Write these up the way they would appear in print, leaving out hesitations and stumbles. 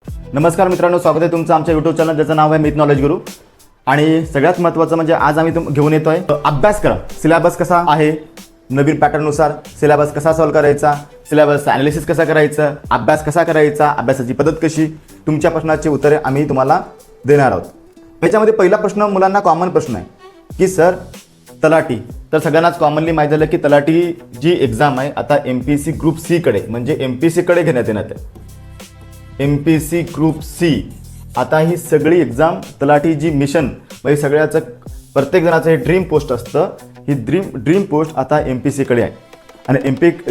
नमस्कार मित्रांनो, स्वागत आहे तुमचं आमच्या यूट्यूब चॅनल ज्याचं नाव आहे मिथ नॉलेज गुरु। आणि सगळ्यात महत्त्वाचं म्हणजे आज आम्ही घेऊन येतोय अभ्यासक्रम। सिलेबस कसा आहे, नवीन पॅटर्ननुसार सिलेबस कसा सॉल्व्ह करायचा, सिलेबस ॲनालिसिस कसा करायचं, अभ्यास कसा करायचा, अभ्यासाची पद्धत कशी, तुमच्या प्रश्नाची उत्तरे आम्ही तुम्हाला देणार आहोत। याच्यामध्ये पहिला प्रश्न मुलांना कॉमन प्रश्न आहे की सर तलाठी, तर सगळ्यांनाच कॉमनली माहीत झालं की तलाठी जी एक्झाम आहे आता MPSC ग्रुप सी कडे म्हणजे MPSC कडे घेण्यात येणार आहे। MPSC ग्रुप सी आता ही सगळी एक्झाम तलाठी जी मिशन म्हणजे सगळ्याचं प्रत्येक जणाचं हे ड्रीम पोस्ट असतं, ही ड्रीम पोस्ट आता MPSC कडे आहे। आणि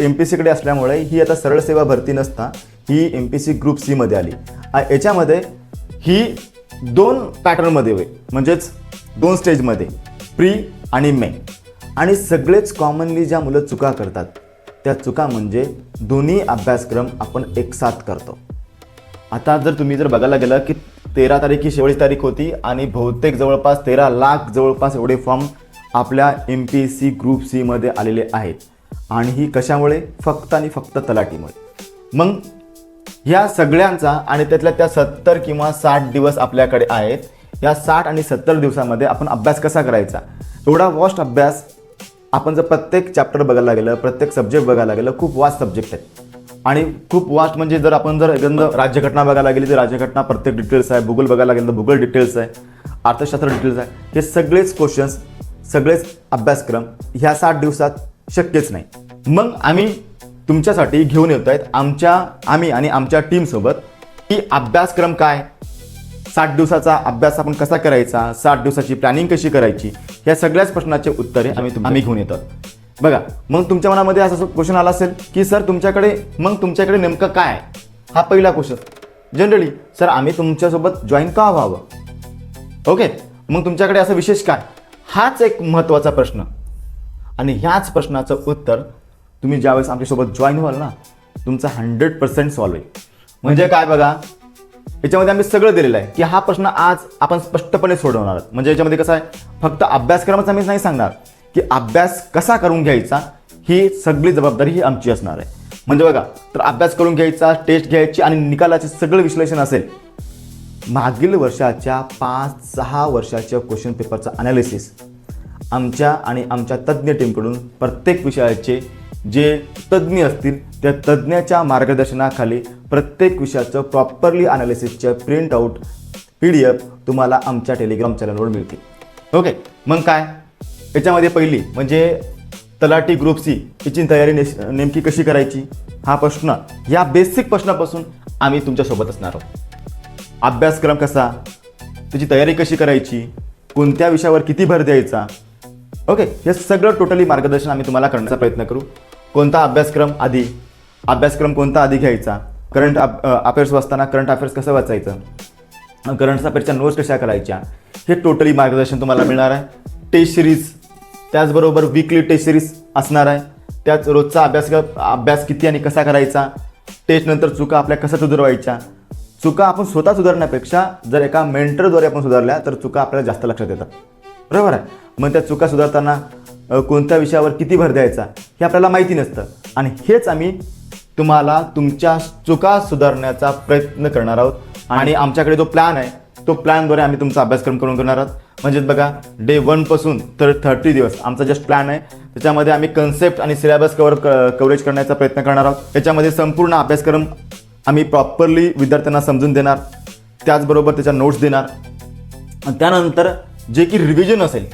MPSC कडे असल्यामुळे ही आता सरळ सेवा भरती नसता ही MPSC ग्रुप सी मध्ये आली। याच्यामध्ये ही दोन पॅटर्नमध्ये होईल, म्हणजेच दोन स्टेजमध्ये, प्री आणि मे। आणि सगळेच कॉमनली ज्या मुलं चुका करतात त्या चुका म्हणजे दोन्ही अभ्यासक्रम आपण एकसाथ करतो। आता जर तुम्ही बघायला गेलं की 13 तारीख ही शेवटची तारीख होती आणि बहुतेक जवळपास 13 लाख जवळपास एवढे फॉर्म आपल्या MPSC ग्रुप सी मध्ये आलेले आहेत। आणि ही कशामुळे? फक्त आणि फक्त तलाठीमुळे। मग ह्या सगळ्यांचा आणि त्यातल्या त्या 70 किंवा 60 दिवस आपल्याकडे आहेत। या 60 आणि 70 दिवसामध्ये आपण अभ्यास कसा करायचा, एवढा वास्ट अभ्यास आपण जर प्रत्येक चॅप्टर बघायला गेलं, प्रत्येक सब्जेक्ट बघायला गेलं, खूप वास्ट सब्जेक्ट आहेत। आणि खूप वास्ट म्हणजे जर आपण एकंदर राज्यघटना बघायला गेली तर राज्यघटना प्रत्येक डिटेल्स आहे, भूगोल बघायला गेलं तर भूगोल डिटेल्स आहे, अर्थशास्त्र डिटेल्स आहे। हे सगळेच क्वेश्चन्स, सगळेच अभ्यासक्रम ह्या 60 दिवसात शक्यच नाही। मग आम्ही तुमच्यासाठी घेऊन येत आहेत आम्ही आणि आमच्या टीमसोबत की अभ्यासक्रम काय, 60 दिवसाचा अभ्यास आपण कसा करायचा, 60 दिवसाची प्लॅनिंग कशी करायची, या सगळ्याच प्रश्नाचे उत्तरे आम्ही घेऊन येतो। बघा, मग तुमच्या मनामध्ये असा क्वेश्चन आला असेल की सर तुमच्याकडे नेमकं काय आहे, हा पहिला क्वेश्चन। जनरली सर आम्ही तुमच्यासोबत जॉईन का व्हावं, ओके, मग तुमच्याकडे असं विशेष काय, हाच एक महत्त्वाचा प्रश्न। आणि ह्याच प्रश्नाचं उत्तर तुम्ही ज्यावेळेस आमच्यासोबत जॉईन व्हाल ना, तुमचा 100% सॉल्व्ह होईल। म्हणजे काय बघा, याच्यामध्ये आम्ही सगळं दिलेलं आहे की हा प्रश्न आज आपण स्पष्टपणे सोडवणार आहोत। म्हणजे याच्यामध्ये कसं आहे, फक्त अभ्यासक्रमच आम्ही नाही सांगणार की अभ्यास कसा करून घ्यायचा, ही सगळी जबाबदारी ही आमची असणार आहे। म्हणजे बघा, तर अभ्यास करून घ्यायचा, टेस्ट घ्यायची आणि निकालाचे सगळं विश्लेषण असेल। मागील वर्षाच्या 5-6 वर्षाच्या क्वेश्चन पेपरचा ॲनालिसिस आमच्या आणि आमच्या तज्ज्ञ टीमकडून प्रत्येक विषयाचे जे तज्ज्ञ असतील त्या तज्ज्ञाच्या मार्गदर्शनाखाली प्रत्येक विषयाचं प्रॉपरली ॲनालिसिसच्या प्रिंट आऊट PDF तुम्हाला आमच्या टेलिग्राम चॅनलवर मिळतील। ओके, मग काय याच्यामध्ये पहिली म्हणजे तलाठी ग्रुप सी याची तयारी नेमकी कशी करायची, हा प्रश्न, या बेसिक प्रश्नापासून आम्ही तुमच्यासोबत असणार आहोत। अभ्यासक्रम कसा, त्याची तयारी कशी करायची, कोणत्या विषयावर किती भर द्यायचा, ओके, हे सगळं टोटली मार्गदर्शन आम्ही तुम्हाला करण्याचा प्रयत्न करू। कोणता अभ्यासक्रम कोणता आधी घ्यायचा, करंट अफेअर्स वाचताना करंट अफेअर्स कसं वाचायचं, करंट अफेअर्सच्या नोट्स कशा करायच्या, हे टोटली मार्गदर्शन तुम्हाला मिळणार आहे। टेस्ट सिरीज, त्याचबरोबर वीकली टेस्ट सिरीज असणार आहे। त्याच रोजचा अभ्यास किती आणि कसा करायचा, टेस्ट नंतर चुका आपल्या कशा सुधारवायच्या, चुका आपण स्वतः सुधारण्यापेक्षा जर एका मेंटरद्वारे आपण सुधारल्या तर चुका आपल्याला जास्त लक्षात येतात, बरोबर आहे। मग त्या चुका सुधारताना कोणत्या विषयावर किती भर द्यायचा हे आपल्याला माहिती नसतं, आणि हेच आम्ही तुम्हाला तुमच्या चुका सुधारण्याचा प्रयत्न करणार आहोत। आणि आमच्याकडे जो प्लॅन आहे तो प्लॅनद्वारे आम्ही तुमचा अभ्यासक्रम करून घेणार आहोत। म्हणजेच बघा, डे 1 पासून तर 30 दिवस आमचा जस्ट प्लॅन आहे। त्याच्यामध्ये आम्ही कन्सेप्ट आणि सिलेबस कव्हरेज करण्याचा प्रयत्न करणार आहोत। त्याच्यामध्ये संपूर्ण अभ्यासक्रम आम्ही प्रॉपरली विद्यार्थ्यांना समजून देणार, त्याचबरोबर त्याच्या नोट्स देणार। आणि त्यानंतर जे की रिव्हिजन असेल,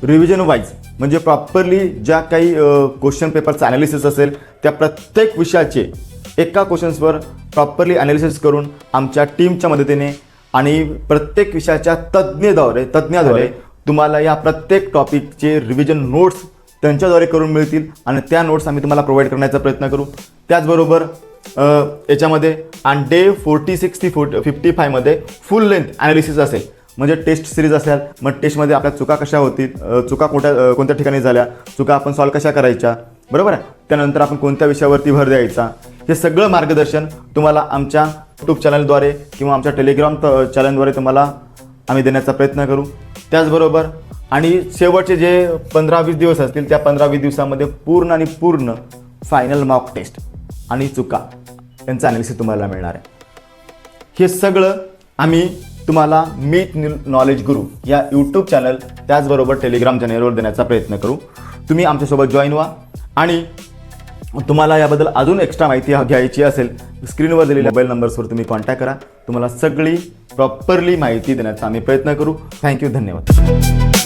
रिव्हिजन वाईज म्हणजे प्रॉपरली ज्या काही क्वेश्चन पेपरचं ॲनालिसिस असेल त्या प्रत्येक विषयाचे एका क्वेश्चन्सवर प्रॉपरली ॲनालिसिस करून आमच्या टीमच्या मदतीने आणि प्रत्येक विषयाच्या तज्ज्ञाद्वारे तुम्हाला या प्रत्येक टॉपिकचे रिव्हिजन नोट्स त्यांच्याद्वारे करून मिळतील आणि त्या नोट्स आम्ही तुम्हाला प्रोव्हाइड करण्याचा प्रयत्न करू। त्याचबरोबर याच्यामध्ये आणि डे 46 ते 55 मध्ये फुल लेंथ ॲनालिसिस असेल, म्हणजे टेस्ट सिरीज असेल। मग टेस्टमध्ये आपल्या चुका कशा होतील, चुका कोणत्या ठिकाणी झाल्या, चुका आपण सॉल्व्ह कशा करायच्या, बरोबर आहे। त्यानंतर आपण कोणत्या विषयावरती भर द्यायचा, हे सगळं मार्गदर्शन तुम्हाला आमच्या यूट्यूब चॅनलद्वारे किंवा आमच्या टेलिग्राम चॅनलद्वारे तुम्हाला आम्ही देण्याचा प्रयत्न करू। त्याचबरोबर आणि शेवटचे जे 15-20 दिवस असतील त्या 15-20 दिवसामध्ये पूर्ण फायनल मॉक टेस्ट आणि चुका यांचा ॲनालिसिस तुम्हाला मिळणार आहे। हे सगळं आम्ही तुम्हाला मीत नॉलेज गुरु या यूट्यूब चॅनल त्याचबरोबर टेलिग्राम चॅनलवर देण्याचा प्रयत्न करू. तुम्ही आमच्यासोबत जॉईन व्हा आणि तुम्हाला याबद्दल अजून एक्स्ट्रा माहिती घ्यायची असेल स्क्रीनवर दिलेल्या मोबाईल नंबर्सवर तुम्ही कॉन्टॅक्ट करा. तुम्हाला सगळी प्रॉपरली माहिती देण्याचा आम्ही प्रयत्न करू. थँक्यू, धन्यवाद.